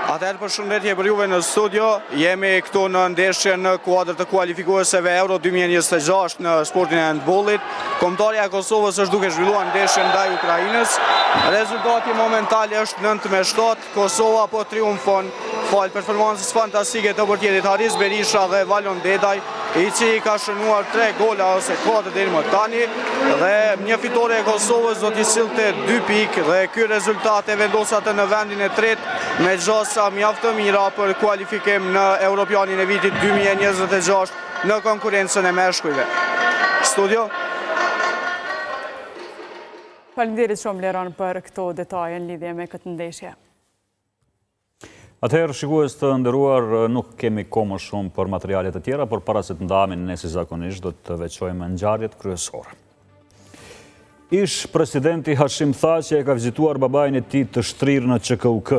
Atëherë përshëndetje për juve në studio, jemi këtu në ndeshje në kuadër të kualifikueseve Euro 2026 në sportin e handbollit. Kombëtarja e Kosovës është duke zhvilluar ndeshjen ndaj Ukrainës. Rezultati momentali është 9-7, Kosova po triumfon fal performancës fantastike të portierit Haris Berisha dhe Valon Dedaj, i cili ka shënuar 3 gola ose 4 deri më tani, dhe një fitore e Kosovës do t'i sillte 2 pikë dhe ky rezultat e vendos atë në vendin e tretë me gjasa mjaft të mira për kualifikim në Europianin e vitit 2026 në konkurrencën e meshkujve. Studio. Faleminderit shumë Leron për këto detaje në lidhje me këtë ndeshje. Atëherë, shikues të nderuar, nuk kemi kohë më shumë për materialet e tjera, por para se të ndahemi ne si zakonisht do të veçojmë ngjarjet kryesore. Ish presidenti Hashim Thaçi e ka vizituar babain e tij të shtrirë në ÇKUK.